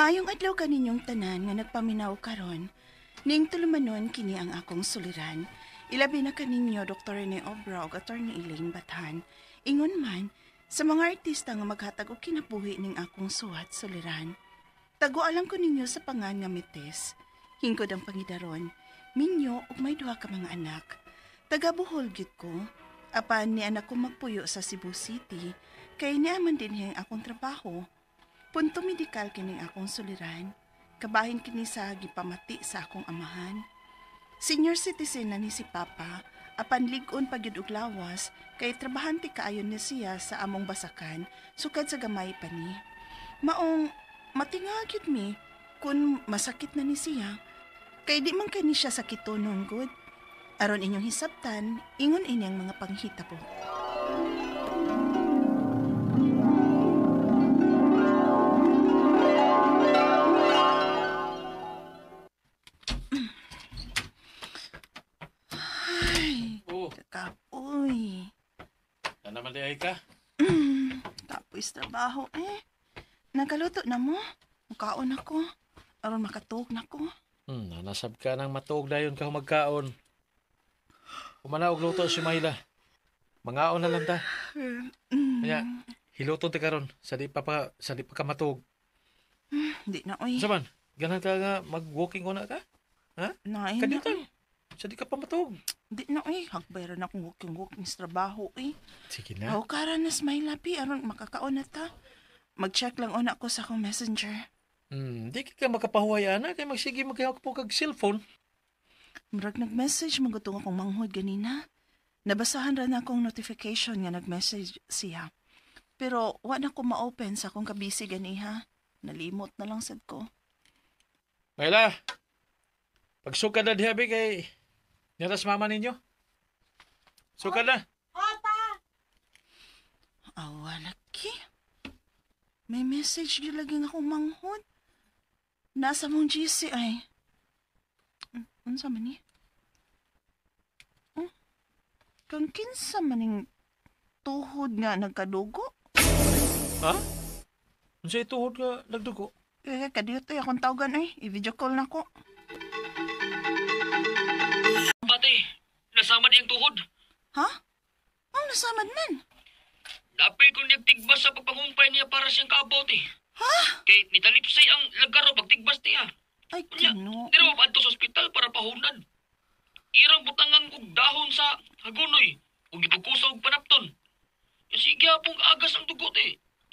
Maayong adlaw kaninyong tanan nga nagpaminaw karon. Ning tulumanon kini ang akong suliran. Ilabi na kaninyo Dr. Rene Obra ug Attorney Elaine Bathan. Ingon man sa mga artista nga maghatag og kinabuhi ning akong suwat suliran. Tagualang ko ninyo sa pangan nga Mites. Hingkod ang pangidaron, minyo ug may duha ka mga anak. Taga Bohol gyud ko. Apan ni anak ko magpuyo sa Cebu City kay niaman din ang akong trabaho. Punto medikal kining akong suliran. Kabahin kini sa gipamati sa akong amahan. Senior citizen na ni si Papa, apan lig-on pa gyud og lawas kay trabahante kaayon ni siya sa among basakan sukad sa gamay pa ni. Maong matingag gyud mi kun masakit na ni siya. Kay di man kani siya sakitonon gud. Aron inyong hisabtan, ingon ini ang mga panghitabo. Kapoy. Ano naman di ay ka? Tapos trabaho Nagaluto na mo. Mukaon ako. Aron makatuog na ko. Nanasab ka ng matuog dayon ka magkaon. Umanaog luto si Mayla. Mangaon na lang ta. Kaya, hiluton ti karon sa di pa ka matuog. Di na, oy. Saman, gana ka nga mag-walking ko na ka? Ha? Nain Kadito. na, Sa di ka pa matuog. Di na, oy. Hagbayran akong walking sa trabaho, Sige na. O, kara na smile lapi. Aron makakaon na ta. Mag-check lang una ko sa akong messenger. Di ka makapahuwaya na. Kaya magsige magkayawag po kag cellphone. Murag nag-message magutong akong manghod ganina. Nabasahan ra na akong notification nga nag-message siya. Pero wa na ko ma-open sa akong kabisi ganiha. Nalimot na lang sad ko. Mayla, pagsukad na dihabi kay niras mama ninyo. Sukad na. Papa! Awa laki. May message yun lagi nga akong manghod. Nasa mong GC ay. Unsa man ni? Kang kinsa maning tuhod nga nagkadugo? Ha? Unsay tuhod ka nagdugo? Kadiyot akong tawagan i-video call na ko. Pati, nasamad yung tuhod. Ha? Ang nasamad man? Dapay kong nagtigbas sa pagpangumpay niya para siyang kaabot Ha? Kay nitalipsay ang lagaro pagtigbas niya. Ay, Kanya, kino. pero mapadto sa ospital para pahunan. Irang butangan kong dahon sa hagunoy ug ipagkusa og panapton. Sige pong agas ang dugo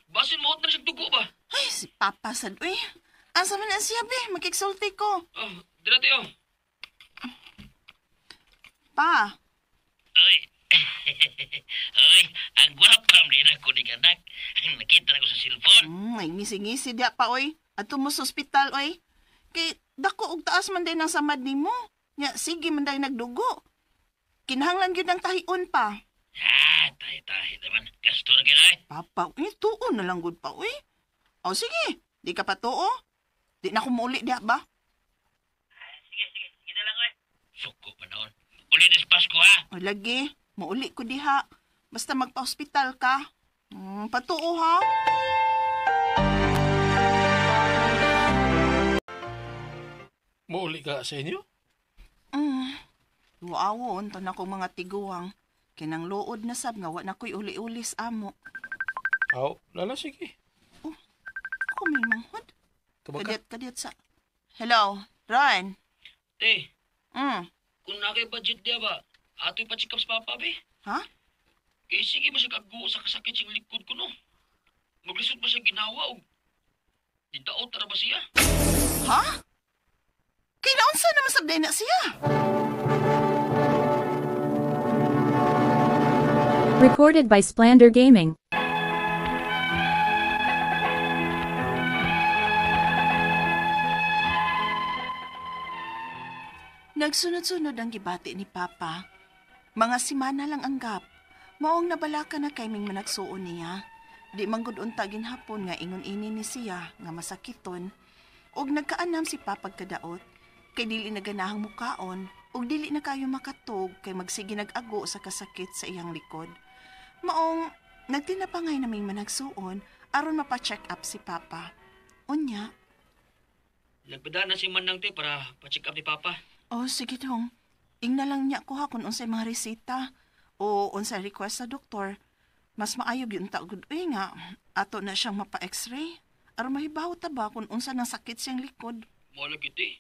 Basin mo na siyang dugo ba? Ay, si Papa sad, uy. Asa man na siya, be? Makiksulti ko. Dira tayo. Pa, Ay, ay, ang gwapam din ako ni anak. Nakita na ko sa cellphone. ay ngisi-ngisi diya pa, uy. Ato mo sa ospital, uy. Kay, dako og taas man din ang samad ni mo. Nya, sige man din nagdugo. Kinahanglan yun ang tahion pa. Tahi naman. Gasto na kinay. Papa, tuon na lang gud pa, uy. O, sige. Di ka pa tuo? Di na kumuli diya ba? Sige. Sige na lang, Suko pa noon. Uli na sa Pasko, ha? O, lagi. Mauli ko diha. Basta magpa-hospital ka. Patuo, ha? Mauli ka sa inyo? Luawon, to na kong mga tiguang. Kinang luod na sab nga, wa na ko'y uli-ulis amo. Aw, lala sige. Ako may manghod. Tubag ka? Kadiyat sa... Hello, Ron. Te, Mm. kung nakay budget diya ba, ato'y pa-check up sa papa, be. Ha? Kaya sige ba siya kaguo sa kasakit siyang likod ko, no? Maglisod ba siya ginawa, o di daot tara ba siya? Ha? Kailangan na masabday na siya. Recorded by Splander Gaming. Nagsunod-sunod ang gibati ni Papa. Mga simana lang ang gap. Maong nabalaka na kay ming managsuon niya. Di manggod unta ginhapon nga ingon ini ni siya nga masakiton. Og nagkaanam si Papa kadaot kay dili na ganahang mukaon og dili na kayo makatog kay magsige nag-ago sa kasakit sa iyang likod. Maong nagtinapangay naming managsuon aron mapa-check up si Papa. Unya, Nagpadaan na si Manang te para pa-check up ni Papa. Oh, sige dong. Ingna lang niya ko ha kung unsay mga resita o unsay request sa doktor. Mas maayog yung taugod. Uy nga, ato na siyang mapa-x-ray. Aron mahibaw ta ba kung unsa nang sakit siyang likod. Mawala giti.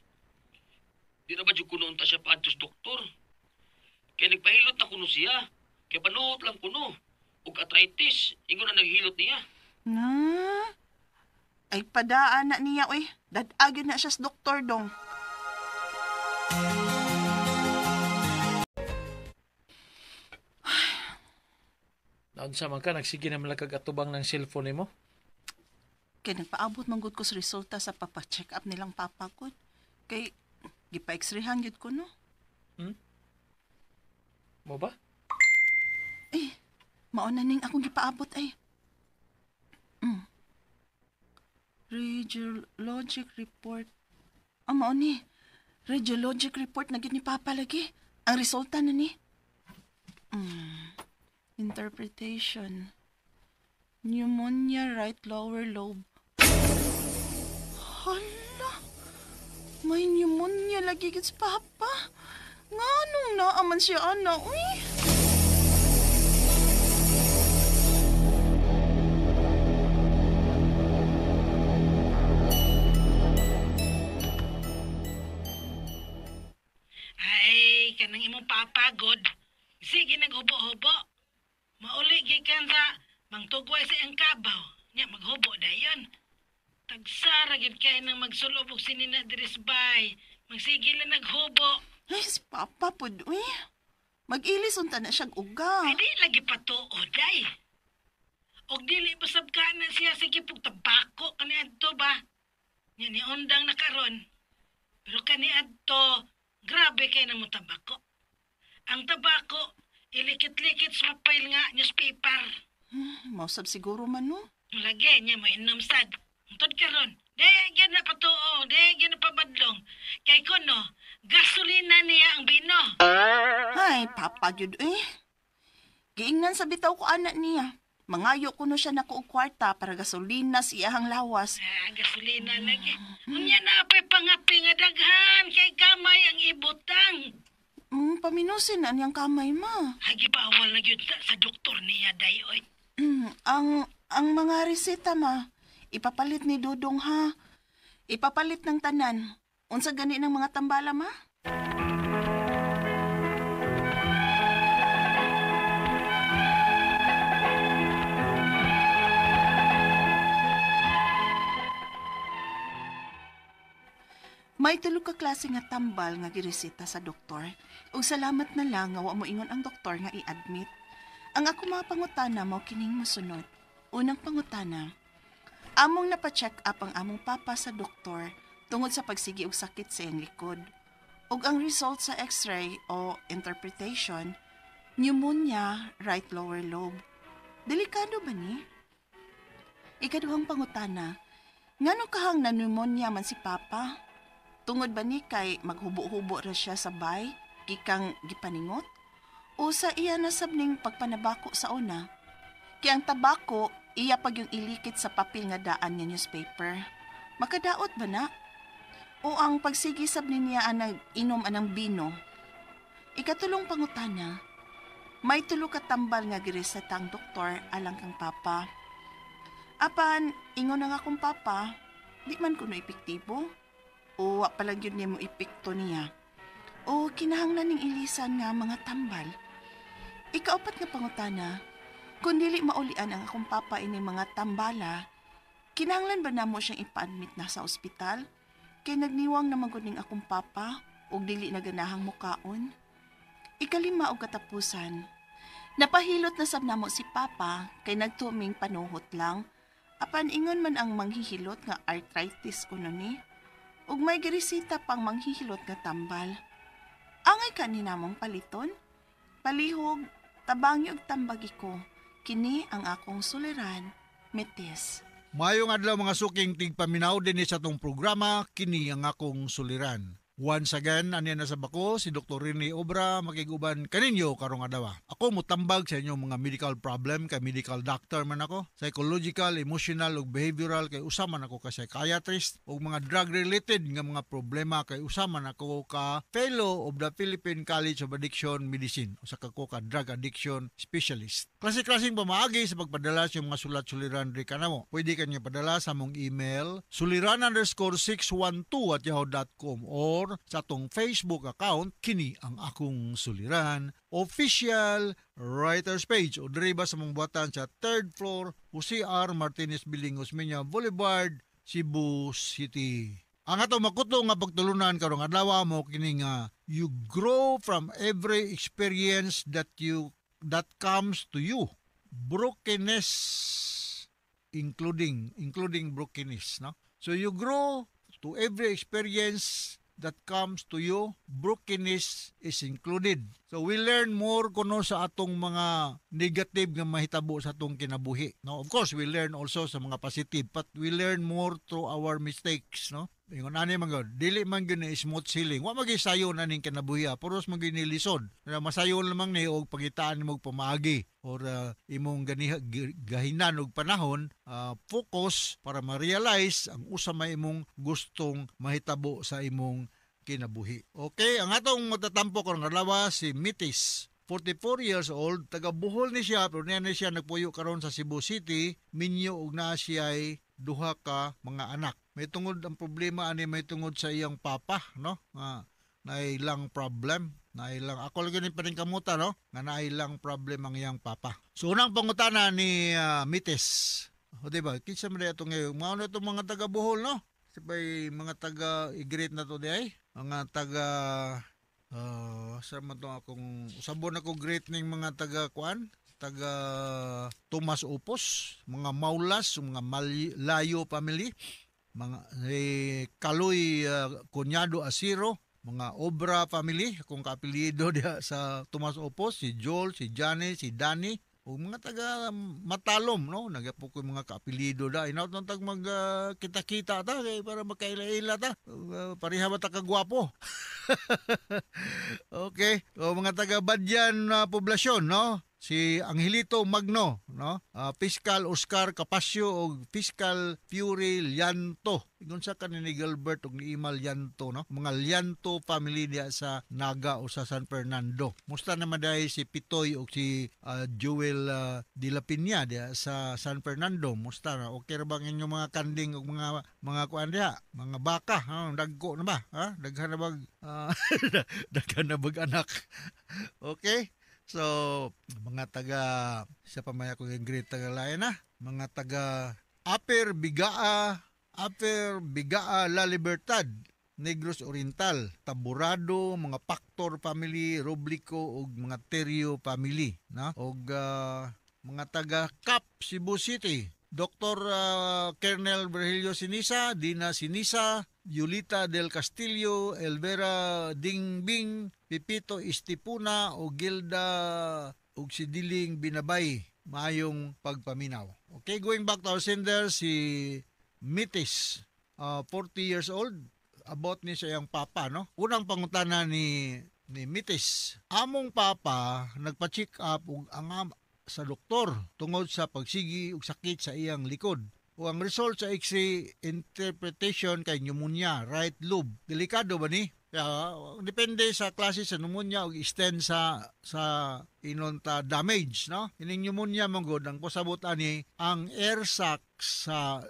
Di na ba dyan kuno unta siya paadtos doktor? Kaya nagpahilot na kuno siya. Kaya panuot lang kuno. Ug arthritis, ingon na naghilot niya. Na? Ay padaan na niya, uy. Dadagin na siya sa doktor dong. Naunsa man ka, nagsige na malakag atubang ng cellphone mo? Kaya nagpaabot manggod ko sa resulta sa papa-check up nilang papa ko. Kay, gipa-x-rayhan yun ko, no? Mo ba? Eh, mauna ning akong gipaabot ay. Radiologic report. Mao ni. Radiologic report na gid ni Papa lagi. Ang resulta na ni. Interpretation. Pneumonia right lower lobe. Hala. May pneumonia lagi gid sa Papa. Nganong naaman siya ana, uy? Ay, kanang imong papagod. Sige, naghubo-hubo. Mauli gikan sa mangtugway sa iyang kabaw. Nya, maghubo dayon. Tagsara gid kay nang magsulog og sinina dirisbay. Magsige lang naghubo. Ay, si Papa po, uy. Mag-ilis unta na siyang uga. Ay, di lagi patuod, ay. Og dili basab ka na siya sige pug tabako kani adto ba? Nya ni undang na karon. Pero kani adto, grabe kay na mo tabako. Ang tabako, ilikit-likit sa mapile nga newspaper. Mausab siguro man, no? Lagi niya mo inom sad. Untod karon, dahil na patuo, dahil na pabadlong. Kay kuno, gasolina niya ang bino. Ay, Papa, yun, eh. Giingnan sa bitaw ko anak niya. Mangayo ko no siya naku og kwarta para gasolina sa iyahang lawas. Gasolina lagi. Unya na apay pangapi nga daghan, kay kamay ang ibutang. Paminusin na niyang kamay, ma. Hagi bawal na yun sa doktor niya, dayoy. Ang mga reseta, ma, ipapalit ni Dudong, ha? Ipapalit ng tanan. Unsa gani ng mga tambala, ma? May tulo ka klase nga tambal nga gireseta sa doktor. Ug salamat na lang nga wa mo ingon ang doktor nga i-admit. Ang ako mga pangutana mao kining mosunod. Unang pangutana, among napa-check up ang among papa sa doktor tungod sa pagsigi og sakit sa iyang likod. Ug ang result sa x-ray o interpretation, pneumonia right lower lobe. Delikado ba ni? Ikaduhang pangutana, ngano kahang na pneumonia man si papa? Tungod ba ni kay maghubo-hubo ra siya sa bay, gikang gipaningot? O sa iya nasabning pagpanabako sa una? Kaya ang tabako, iya pag yung ilikit sa papel nga daan nga newspaper. Makadaot ba na? O ang pagsigisab ni niya ang inom anang bino? Ikatulong pangutana, may tulo ka tambal nga gireseta ang doktor alang kang papa. Apan, ingon na nga kong papa, di man kuno epektibo. O wa palang yun niya mo ipikto niya. O kinahanglan ning ilisan nga mga tambal. Ikaapat nga pangutana, kung dili maulian ang akong papa ini mga tambala, kinahanglan ba namo siyang ipa-admit na sa ospital? Kay nagniwang na maguning akong papa o dili na ganahang mukaon? Ikalima og katapusan, napahilot na sab namo si papa kay nagtuming panuhot lang. Apan ingon man ang manghihilot nga arthritis kuno ni. Ug may giresita pang manghihilot nga tambal. Angay ka ni namong paliton? Palihog, tabangi og tambagi ko. Kini ang akong suliran, Metis. Mayong adlaw mga suking tigpaminaw din sa tong programa, kini ang akong suliran. Once again, ani na sa bako, si Dr. Rene Obra, makiguban kaninyo karong adlaw. Ako mutambag sa inyong mga medical problem, kay medical doctor man ako, psychological, emotional, ug behavioral, kay usaman ako ka psychiatrist, ug mga drug-related nga mga problema, kay usaman ako ka fellow of the Philippine College of Addiction Medicine, usa ka ko ka drug addiction specialist. Klase-klaseng pamaagi sa pagpadala sa mga sulat-suliran ri kanamo. Pwede kanya padala sa mong email suliran_612@yahoo.com or sa atong Facebook account kini ang akong suliran official writers page o diri ba sa mong buhatan sa 3rd floor Jose R. Martinez Building, Osmeña Boulevard, Cebu City. Ang atong makuto nga pagtulunan karong adlaw mo kini nga you grow from every experience that comes to you. Brokenness including brokenness, no? So you grow to every experience that comes to you, brokenness is included. So we learn more kuno sa atong mga negative nga mahitabo sa atong kinabuhi. No, of course we learn also sa mga positive, but we learn more through our mistakes, no? Ingon ani man gud, dili man gyud ni smooth sailing. Wa magisayon aning kinabuhi, puros man gyud ni lisod. Masayon lamang ni og pangitaan mo pamaagi or imong gahinan og panahon, focus para ma-realize ang usa may imong gustong mahitabo sa imong kinabuhi. Okay, ang atong matatampo karong adlaw si Mitis. 44 years old, taga Bohol ni siya, pero niya siya nagpuyo karon sa Cebu City, minyo og naa siya ay duha ka mga anak. May tungod ang problema ani may tungod sa iyang papa, no? Na ilang problem, na ilang ako lagi ni paningkamuta, no? Nga na ilang problem ang iyang papa. So unang pangutana ni Mites. O diba? Kinsa man dato ngayon, mao na itong mga taga Bohol, no? Sabay mga taga i-greet na to di ay. Mga taga sa man to akong usabon ako great ning mga taga kuan, taga Tomas Opos, mga Maulas, mga Layo family, mga Kaloy Kunyado Asiro, mga Obra family, akong kaapelyido diha sa Tomas Opos, si Joel, si Johnny, si Danny, o mga taga Matalom, no? Nagapo ko mga kaapelyido da. Inaut nang tag mag kita-kita ta kay para makaila-ila ta. Pareha ba ta kagwapo? Okay, o mga taga Badyan poblasyon, no? Si Angelito Magno, no? Fiscal Oscar Capasio o Fiscal Fury Llanto. Ingon sa kanin ni Gilbert o ni Imal Llanto, no? Mga Llanto family diya sa Naga o sa San Fernando. Musta naman dahil si Pitoy o si Joel de la Piña diya sa San Fernando. Musta na? Okay ra bang inyong mga kanding o mga kuan diya? Mga baka, dagko na ba? Ha? Daghan na bag daghan na bag anak. Okay? So, mga taga, sa pamaya ko yung great taga lain na, mga taga Upper Bigaa La Libertad, Negros Oriental, Taburado, mga Pactor family, Roblico, o mga Terio family, na? O mga taga Cap, Cebu City, Dr. Kernel Virgilio Sinisa, Dina Sinisa, Yulita del Castillo, Elvera Dingbing, Pipito Istipuna o Gilda ug si Diling Binabay. Maayong pagpaminaw. Okay, going back to our sender, si Mitis, 40 years old, about ni sa iyang papa, no? Unang pangutana ni Mitis, among papa nagpa-check up ug ang sa doktor tungod sa pagsigi ug sakit sa iyang likod. O ang result sa X-ray interpretation kay pneumonia, right lobe. Delikado ba ni? Kaya, depende sa klase sa pneumonia o extend sa inonta damage, no? Ining pneumonia manggod ang pasabot ani ang air sac sa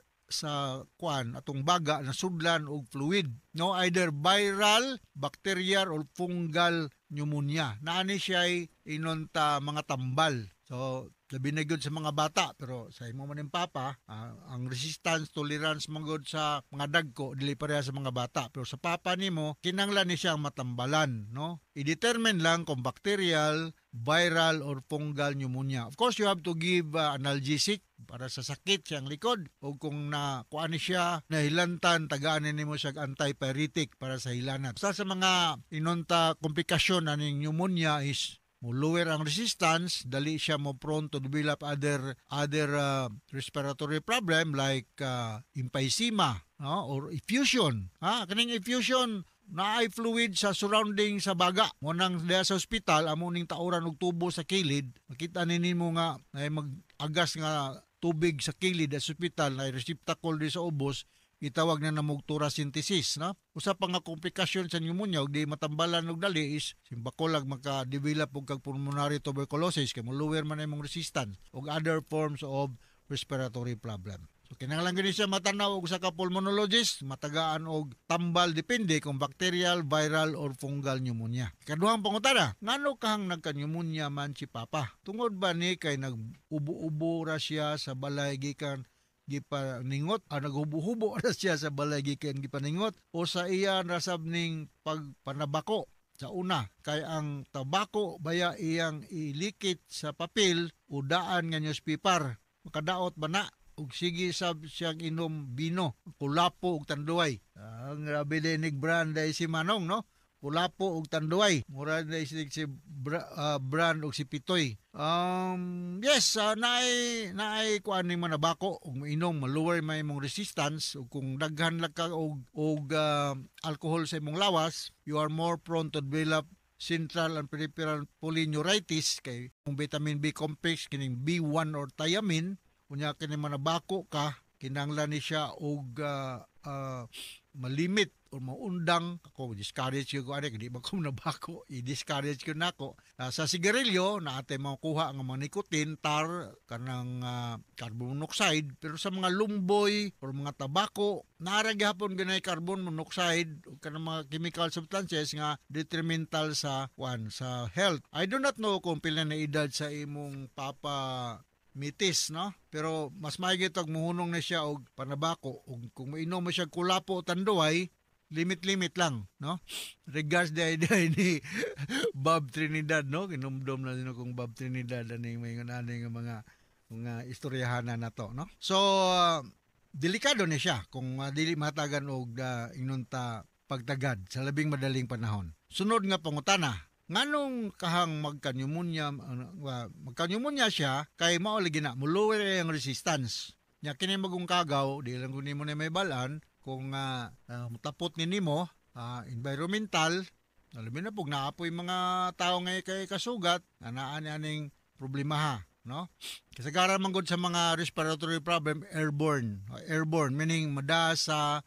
kuan atong baga na sudlan og fluid, no? Either viral, bacterial or fungal pneumonia. Naani siya inonta mga tambal. So, labi na yun sa mga bata, pero sa imo man yung papa, ang resistance, tolerance manggod sa mga dagko, dili pareha sa mga bata. Pero sa papa nimo, kinanglan ni siyang matambalan, no? I-determine lang kung bacterial, viral, or fungal pneumonia. Of course, you have to give analgesic para sa sakit siyang likod. O kung kuan ni siya, nahilantan, tagaanin nimo siya antipyretic para sa hilanat. Sa mga inonta komplikasyon aning pneumonia is mo lower ang resistance, dali siya mo prone to develop other respiratory problem like emphysema, no? Or effusion. Kaning effusion naay fluid sa surrounding sa baga. Mo nang diha sa ospital amo ning tauran og tubo sa kilid, makita nimo nga ay mag-agas nga tubig sa kilid sa ospital na receptacle di sa ubos, itawag na namog thoracentesis, no? Usa pa nga komplikasyon sa pneumonia ug di matambalan og dali is simbakolag maka-develop og kag pulmonary tuberculosis kay mo lower man imong resistance ug other forms of respiratory problem. So kinahanglan gani siya matanaw og sa ka pulmonologist, matagaan og tambal depende kung bacterial, viral or fungal pneumonia. Kaduhang pangutana, ngano kahang nagka-pneumonia man si Papa? Tungod ba ni kay nag-ubo-ubo ra siya sa balay gikan gipaningot, naghubo-hubo ra siya sa balay gikan gipaningot o sa iya rasab ning pagpanabako? Sa una, kay ang tabako baya iyang ilikit sa papel o daan nga newspaper. Makadaot ba na? Ug sige sab siyang inom bino, kulapo ug tanduay. Ang grabe dinig brand day si Manong, no? Kulapo ug tanduay. Mura day si brand ug si Pitoy. Yes, naay kuan ning manabako ug mainom, ma-lower may imong resistance ug kung daghan lang ka og alcohol sa imong lawas, you are more prone to develop central and peripheral polyneuritis kay kung vitamin B complex kining B1 or thiamine unya kini manabako ka kinahanglan ni siya og malimit o maundang ako discourage ko ani di ba ko nabako i-discourage ko nako sa sigarilyo na ate makuha ang mga nicotine tar kanang carbon monoxide pero sa mga lumboy or mga tabako nara gyapon ganay carbon monoxide o kanang mga chemical substances nga detrimental sa health. I do not know kung pila na edad sa imong papa mitis, no? Pero mas maigi tag muhunong na siya og panabako ug kung mainom mo siya kulapo o tanduay, limit lang, no? Regards ni Bob Trinidad, no? Kinumdom na din kung Bob Trinidad ani may ani nga mga istoryahan na to, no? So delikado ni siya kung dili matagan og inunta pagtagad sa labing madaling panahon. Sunod nga pangutana, nganong kahang magka-pneumonia siya kay mao lagi na lower ang resistance nya kini magong kagaw di lang kunin mo na may balan kung mutapot ni nimo environmental labi na pug naapoy mga tao ngay kay kasugat anaan aning problema ha, no? Kasagaran man gud sa mga respiratory problem airborne meaning mada sa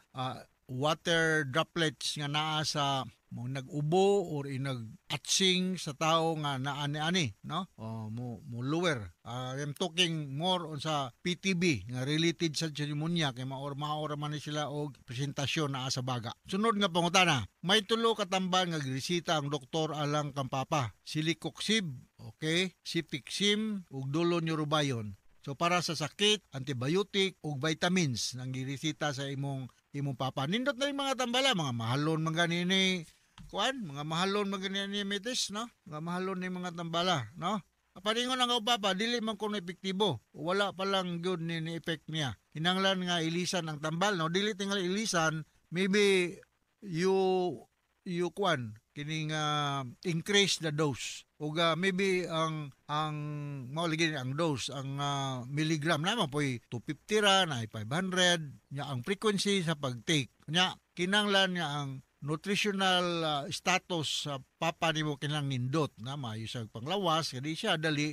water droplets nga naa sa mo nag-ubo or nag-atsing sa tao nga naani-ani, no? Mo lower. I'm talking more on sa PTB nga related sa pneumonia kay maor man sila og presentasyon naa sa baga. Sunod nga pangutana, may tulo ka tambal nga giresita ang doktor alang kang papa. Silicoxib, okay, Cefixime ug Doloneurobion. So para sa sakit, antibiotic ug vitamins nang giresita sa imong papa. Nindot na yung mga tambala, mga mahalon man ganini mga mahalon magani mitis, no? Mga mahalon ni mga tambala, no? Paningon ang papa dili man kuno epektibo. Wala pa lang gyud ni effect niya. Kinahanglan nga ilisan ang tambal, no? Dili tingal ilisan, maybe you kining increase the dose. O maybe ang mauligin ang dose, ang milligram naman po'y 250 ra, na 500, nya ang frequency sa pag-take. Nya kinahanglan nga ang nutritional status sa papa nimo kinang nindot na maayo sa panglawas kadi siya dali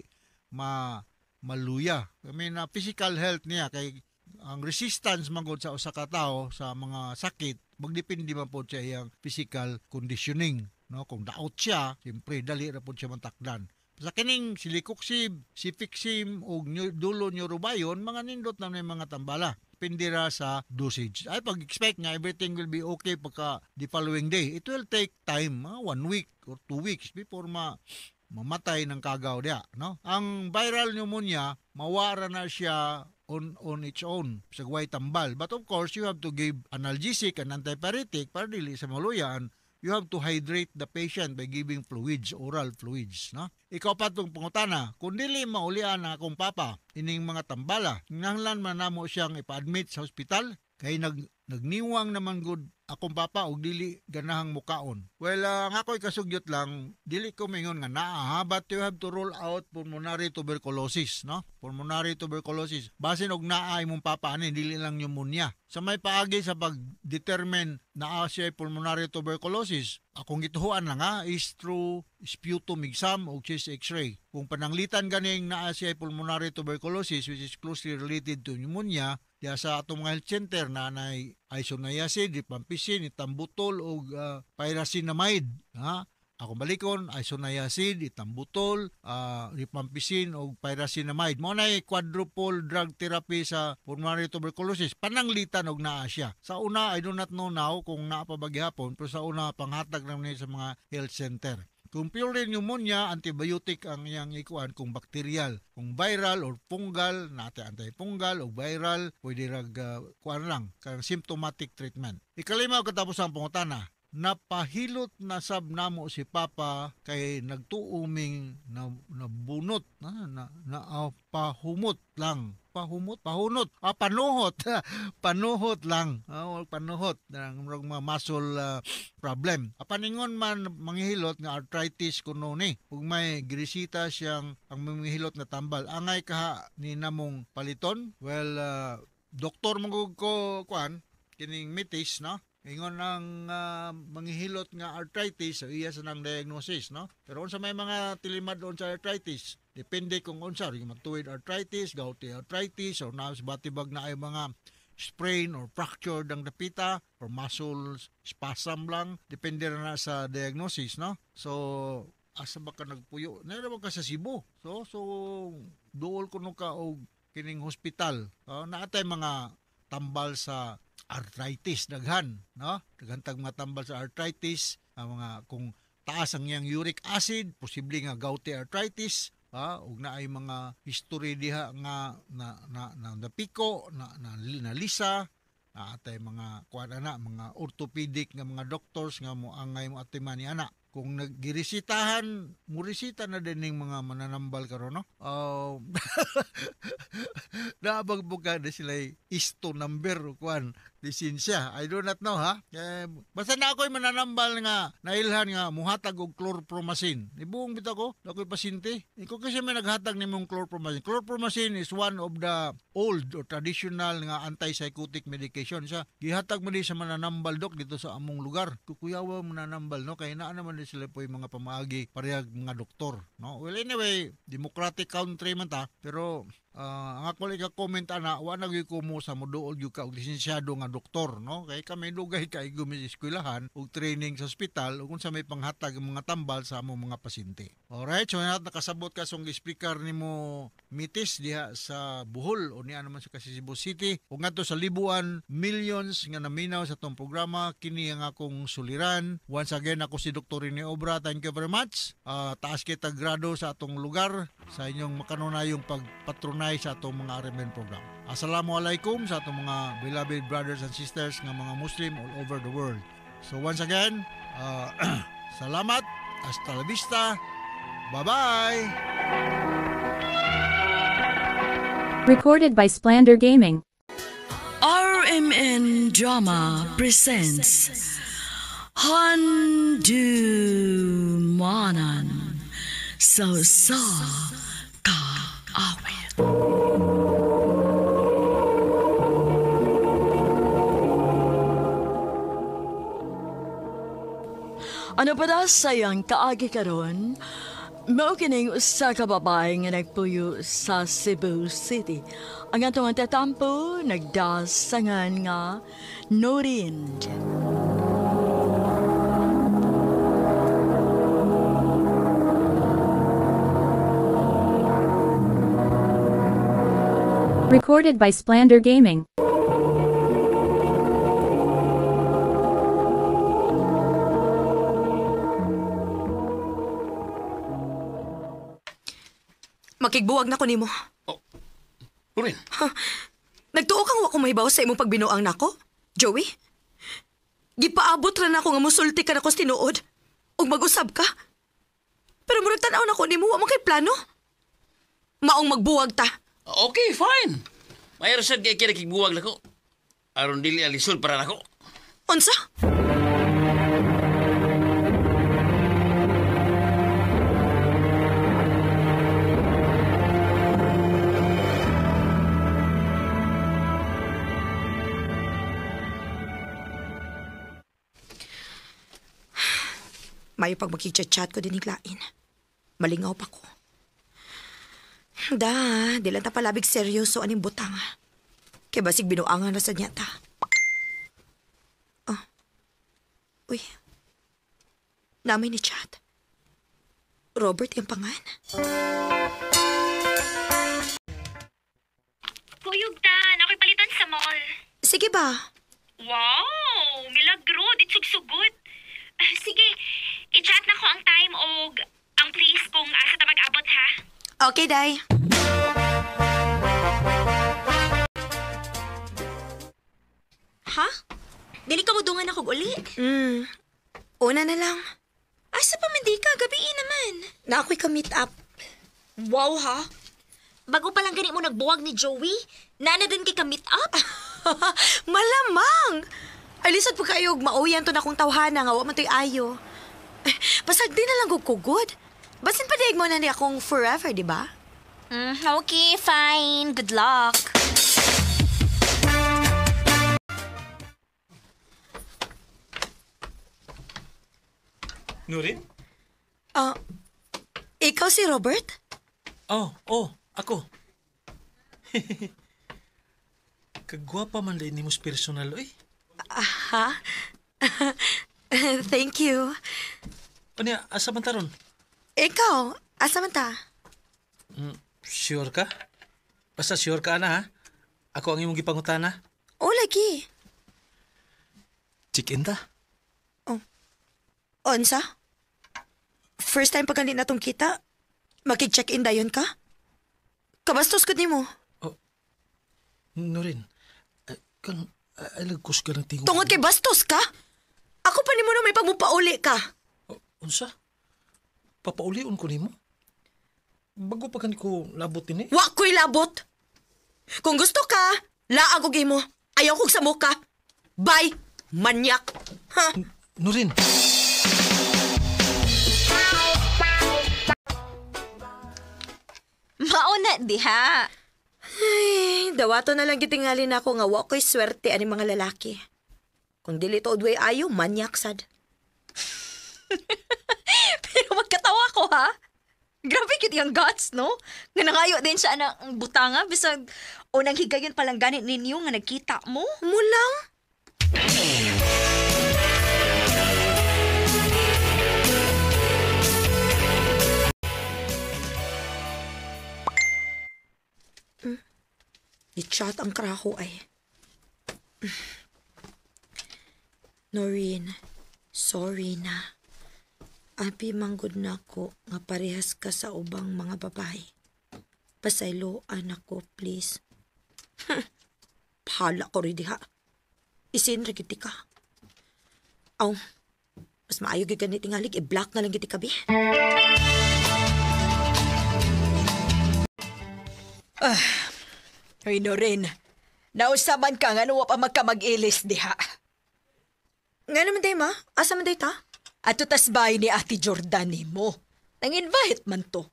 maluya. I mean physical health niya kay ang resistance magod sa usa ka tawo sa mga sakit magdepende man pod sa iyang physical conditioning, no? Kung daot siya siyempre dali ra pod siya mantakdan. Sa kining Silicoxib, Cefixime ug Doloneurobion mga nindot na may mga tambala. Depende sa dosage. Ay pag-expect nga everything will be okay pagka the following day. It will take time, 1 week or 2 weeks before mamatay ng kagaw dia, no? Ang viral pneumonia mawara na siya on its own sa way tambal. But of course, you have to give analgesic and antipyretic para dili sa maluyan. You have to hydrate the patient by giving fluids, oral fluids, no? Ikaw pa itong pangutana, kung dili maulian ang akong papa, ining mga tambala, nanglan man namo siyang ipa-admit sa hospital, kay nagniwang naman good akong papa og dili ganahang mukaon. Well, ang ako'y kasugyot lang, dili ko mingon nga naa, but you have to rule out pulmonary tuberculosis, no? Pulmonary tuberculosis. Basin og naa imong papa ani dili lang pneumonia. Sa may paagi sa pag-determine na siya pulmonary tuberculosis, akong gituhuan lang is through sputum exam o chest x-ray. Kung pananglitan ganing naa siya pulmonary tuberculosis which is closely related to pneumonia, diya sa atong mga health center na isoniazid, rifampicin, itambutol o pyrazinamide. Ha? Akong balikon, isoniazid, itambutol, rifampicin o pyrazinamide. Mo na quadruple drug therapy sa pulmonary tuberculosis. Pananglitan og naa siya. Sa una, I do not know now kung naa pa ba gihapon, pero sa una, panghatag naman sa mga health center. Kung pure pneumonia, antibiotic ang iyang ikuan. Kung bacterial, kung viral or fungal, nate antifungal o viral, pwede rag kuan lang, kang symptomatic treatment. Ikalimaw katapos ang pangutana, napahilot na sab namo si Papa kay nagtuuming na bunot pahumot lang. Panuhot panuhot lang. Panuhot ng mga muscle problem. Apaningon man manghihilot nga arthritis kuno ni. Ug may grisita siyang ang manghihilot na tambal. Angay kaha ni namong paliton. Well, doktor mangug ko kuan kining mitis, no? Ingon ang manghihilot nga arthritis, so iya sa nang diagnosis, no? Pero unsa may mga tilimad doon sa arthritis, depende kung unsa, rheumatoid arthritis, gouty arthritis, or batibag na ay mga sprain or fracture ng dapita, or muscle spasm lang, depende na sa diagnosis, no? So, asa ba ka nagpuyo? Nairaman ka sa Cebu. So duol ko ka og kining hospital. Naatay mga tambal sa arthritis daghan, no? Daghan tag matambal sa arthritis, mga kung taas ang iyang uric acid, posible nga gouty arthritis, ug naay mga history diha nga na napiko, na lisa, atay mga kuan ana, mga orthopedic nga mga doctors nga mo angay mo atiman ni ana. Kung naggiresitahan, muresita na din ng mga mananambal karon, no? Nabagbog na sila isto number kuan lisensya. I do not know, ha? Basta na ako'y mananambal nga nailhan nga muhatag og chlorpromazine. Ibuong bitaw ko, ako'y pasyente. Iko kasi may naghatag nimong chlorpromazine. Chlorpromazine is one of the old or traditional nga antipsychotic medication. Sa gihatag mo di sa mananambal dok dito sa among lugar. Kukuyawa mananambal, no? Kaya naa naman din sila po yung mga pamaagi parehag mga doktor, no? Well, anyway, democratic country man ta, pero ang ako lang comment ana, wa na gyud ko mo sa moduol gyud ka og lisensyado nga doktor, no? Kay kami dugay kay gumi sa eskwelahan og training sa ospital ug unsa may panghatag ang mga tambal sa among mga pasyente. Alright, so nakasabot ka song speaker nimo mitis diha sa Bohol o niya naman sa Cebu City ug ngadto sa libuan millions nga naminaw sa tong programa. Kini ang akong suliran. Once again, ako si Dr. Rene Obra. Thank you very much. Taas kita grado sa atong lugar sa inyong makanunayong pagpatronay sa atong mga RMN program. Assalamualaikum sa atong mga beloved brothers and sisters nga mga Muslim all over the world. So once again, salamat. Hasta la vista. Bye-bye. Recorded by Splander Gaming. RMN Drama presents Handumanan Sa Kaawit. Ano pa da sayang kaagi karon? Mao kining usa ka babae nga nagpuyo sa Cebu City. Ang atong tatampo nagdasangan nga Norind. Recorded by Splander Gaming. Makigbuwag na ko nimo. Urin, Nagtuo kang wa ko mahibaw sa imong pagbinuang nako, Joey? Gipaabot ra na ako nga musulti ka na ko sa tinuod ug mag-usab ka. Pero murag tan-aw na ko nimo wa man kay plano. Maong magbuwag ta. okay, fine. Mayroon sad kay kinakigbuwag na ko. Aron dili alisod para nako. Unsa? Mayo pag makikichat ko din higlain. Malingaw pa ko. Di lang ta palabig seryoso aning butang. Kaya basig binuangan na sa niya ta. Oh. Uy. Namay ni chat. Robert yung pangan. Kuyugdan, ako'y palitan sa mall. Sige ba? Wow! Milagro, di sugsugot. Sige, i-chat na ko ang time o ang place kung asa ta mag-abot ha. Okay, Day. Ha? Dili ka mudungan ako uli? Una na lang. Asa pa man di ka? Gabi naman. Na ako'y ka-meet up. Wow ha? Bago pa lang gani mo nagbuwag ni Joey, nana din kay ka meet up? Malamang! Ay, lisod po kayo, mauyan to na kong tawhana nga, wa man to'y ayo. Pasag din na lang kugkugod. Basin pa daig mo na ni akong forever, di ba? Okay, fine. Good luck. Nurin? Ikaw si Robert? Ako. Kagwapa man lang ni mos personal, oy. Ha? Thank you. O niya, asa man taron? Ikaw, asa man ta? Sure ka? Basta sure ka na, ha? Ako ang imong gipangutana. O, lagi. Chicken ta? Onsa? First time pag na tong kita, makig-check-in dayon ka? Kabastos ko ni mo. Nurin, kang alagkos ka ng tingog. Tungod kay bastos ka? Ako pa ni mo na may pagmupauli ka. Unsa? Papaulion ko nimo? Bago pa ko labot din eh. Wa ko'y labot. Kung gusto ka, laag ko mo. Ayaw kong sa muka. Bye, manyak. Ha? Nurin. Mauna diha. Ay, dawato na lang gitingalin ako nga wa ko'y swerte ani mga lalaki. Kung dili to udway ayo, manyak sad. Pero magkatawa ko ha. Grabe cute yung guts, no? Nga nangayo din siya ng butanga bisag unang higayon palang ganit ninyo nga nagkita mo. Mulang? I-chat ang kraho ay. Noreen, sorry na. Abi manggod na ko nga parehas ka sa ubang mga babae. Pasayloan ako, please. Pahala ko rin diha. Isin rin kiti ka. Aw, mas maayo gid ganit tingalig, i-block na lang kiti kabi. Hoy, Noreen. Nausaman ka nga nuwa pa magkamag-ilis diha. Nga naman day ma, asa man day ta? At tutas bahay ni Ate Jordan ni mo. Nang-invite man to.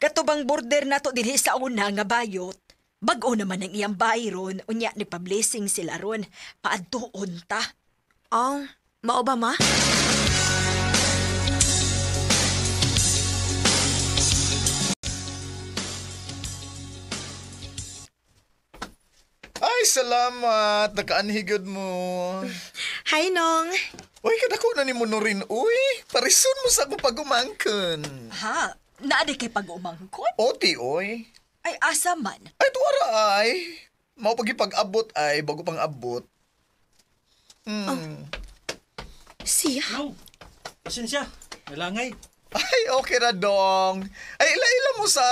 Katubang border na to dinhi sa una nga bayot. Bag-o naman ang iyang bahay ron. Unya ni pa-blessing sila ron. Paadtoon ta. Aw, mao ba ma? Ay, salamat. Nakaanhigod mo. Hi, Nong. Uy, kadako na ni mo rin. Uy, parison mo sa akong pagumangkon. Ha? Naadi kay pag-umangkot? Oti, oy. Ay, asa man? Ay, tuwara ay. Mao pag-abot ay, bago pang abot. Siya? No. Pasensya. Nalangay. Ay, okay na dong. Ay, ila-ila mo sa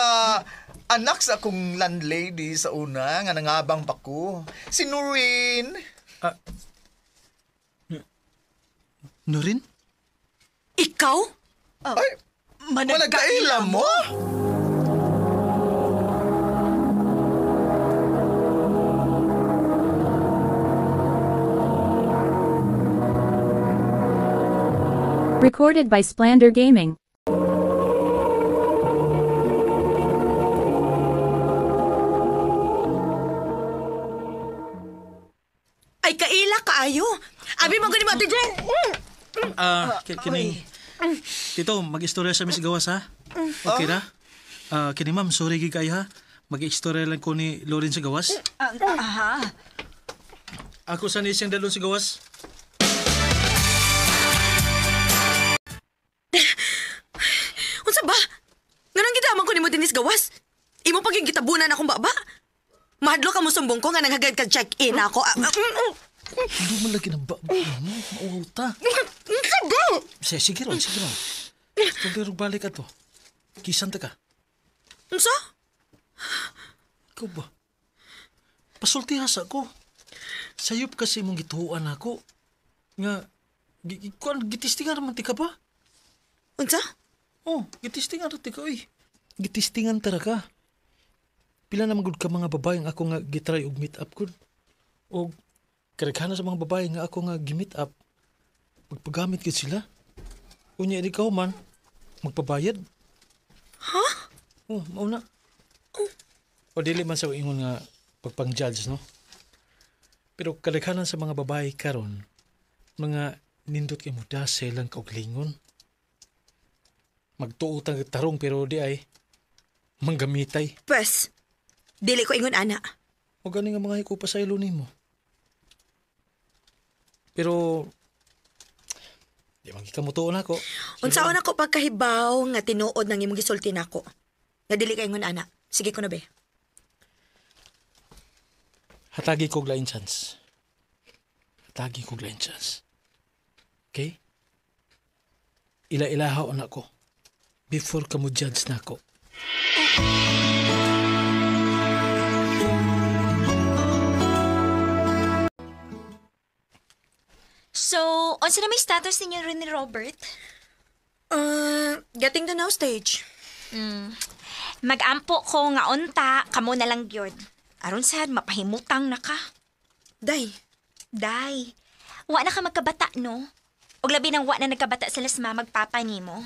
anak sa akong landlady sa una, nga nangabang pa ko. Si Noreen. Nurin? Ikaw? Ay, managkaila mo? Recorded by Splander Gaming. Ay, kaila kaayo. Abi mo gani mo, Ate Jen. Kining... Tito, mag-istorya sa Miss Gawas, ha? Okay ra? Kini ma'am, sorry gid kayo, ha? Mag-istorya lang ko ni Loren sa Gawas. Ako sa nisang dalon sa Gawas. Unsa ba? Nganong gidaman ko nimo dinis gawas? Imo pag yung gitabunan akong baba? Mahadlo ka mo sumbong ko nga nanghagad ka check-in ako. Hindi mo lagi ng mauhaw ta. Sige ron. Pero balik ka to. Kisan ta ka. Unsa? Ikaw ba? Pasultihas ako. Sayop kasi mong gituhuan ako. Nga, gitistingan naman ti ka ba? Unsa? Oh, gitistingan naman ti ka, oy. Gitistingan tara ka. Pila naman gud ka mga babae nga ako nga gitry og meet up gud. O karaghanan sa mga babae nga ako nga gi-meet up. Magpagamit gid sila. Unya ikaw man magpabayad. Ha? Oh, mauna. O dili man sa ingon nga pagpang-judge, no? Pero kadaghanan sa mga babae karon mga nindot kay mo dasel lang kauglingon. Magtuotang tarong pero di ay manggamitay. Pwes, dili ko ingon ana. O gani nga mga hikupa sa ilo nimo. Pero di magikamutuon ako. Unsaon ako pagkahibaw nga tinuod nang imong gisulti nako. Nga dili ka ingon ana. Sige ko na be. Hatagi kog lain chance. Okay? Ila-ilahaw na ko before ka mo judge na ako. So, unsa na may status ninyo rin ni Robert? Getting to know stage. Mag-ampo ko nga unta, kamo na lang gyud. Aron sad mapahimutang na ka. Day. Wa na ka magkabata, no? Og labi nang wa na nagkabata sila sa magpapa nimo.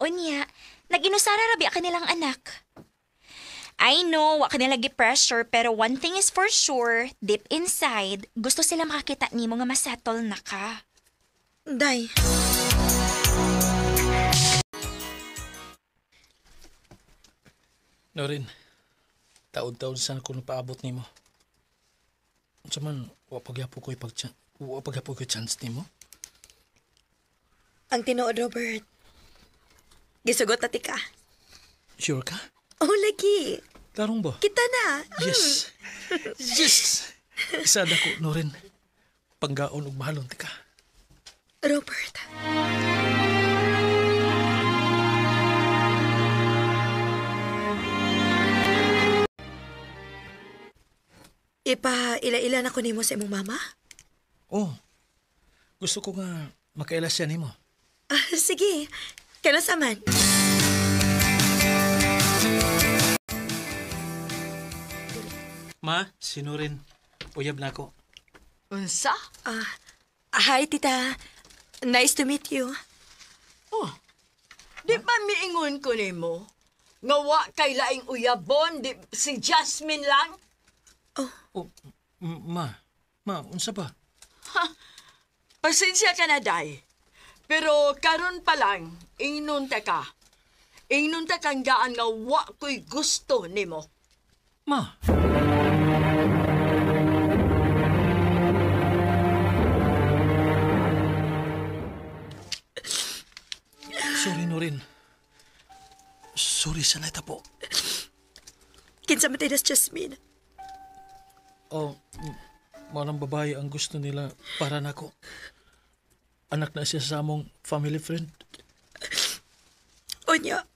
Unya, nag-inusara rabi ka nilang anak. I know, wa ka nila gi-pressure, pero one thing is for sure, deep inside, gusto sila makakita nimo nga masettle na ka. Day. Norin, taon-taon sana ko napaabot nimo. Unsa man, wapagyapo ko chance nimo. Ang tinuod, Robert. Gisugot na tika. Sure ka? Oh, lagi. Tarong ba? Kita na. Yes. Isa na ko, Norin. Panggaon ug mahalon tika. Robert. Ipa-ila-ila na ko nimo sa imong mama? Oh, gusto ko nga makailas siya nimo. Sige. Kailan saman? Ma, sinurin. Uyab na ako. Unsa? Hi, tita. Nice to meet you. Oh, di ba miingon ko nimo? Nga wa kay laing uyabon, di si Jasmine lang? Oh, ma, unsa ba? Pasensya ka na, Day. Pero karon pa lang, ingnon ta ka. Ingnon ta kang gaan nga wa ko'y gusto nimo. Ma. Sorry, Norin. Sorry sa naita po. Kinsa man tayo Jasmine. Oh, manang babae ang gusto nila para nako. Anak na siya sa among family friend. Unya,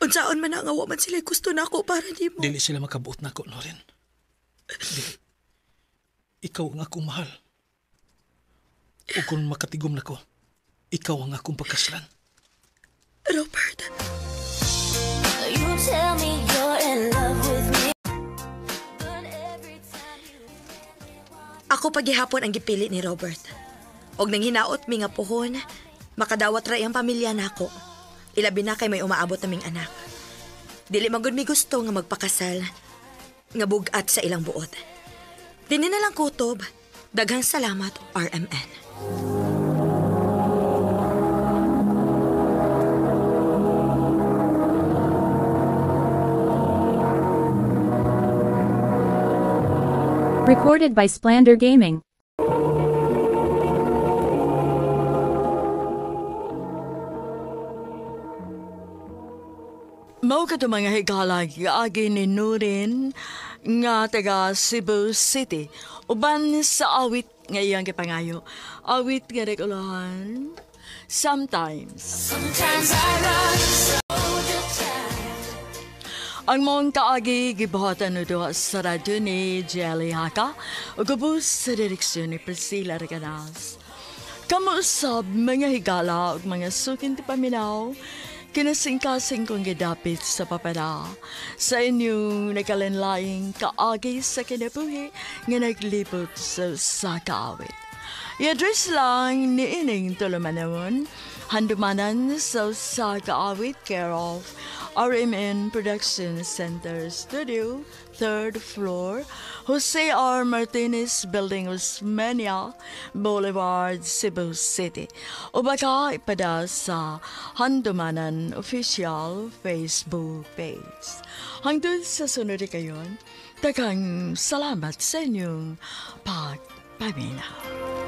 unsaon man nga wa man sila gusto nako para nimo. Dili sila makabuot nako, Norin. Dili. Ikaw ang akong mahal. O kung makatigom nako, ikaw ang akong pagkaslan. Robert. You tell me you're in love with me. Ako paghihapon ang gipili ni Robert. Og nang hinaot mi nga puhon, Makadawat ra ang pamilya nako. Ilabi na kay may umaabot naming anak. Dili magud mi gusto nga magpakasal nga bugat sa ilang buot. Dini na lang kutob. Daghang salamat, RMN. Recorded by Splander Gaming. Mao ka mga higala agi ni Nurin nga taga Cebu City. Uban sa awit nga iyang gipangayo. Awit nga regulahan. Sometimes. Sometimes I run so Ang mong kaagi gibuhatan no doha sa radyo ni Jelly Haka o gabos sa direksyon ni Priscilla Reganas. Kamusab mga higala o mga sukin ti paminaw, kinasingkasing kong gidapit sa papara sa inyong nakalanlaing kaagi sa kinabuhi nga naglibot sa kaawit. I-address lang ni Ining Tulumanamon, handumanan sa kaawit care of RMN Production Center Studio, 3rd floor, Jose R. Martinez Building, Osmeña Boulevard, Cebu City. O baka ipada sa Handumanan Official Facebook page. Hangtod sa sunod kayon, daghang salamat sa inyong pagpaminaw.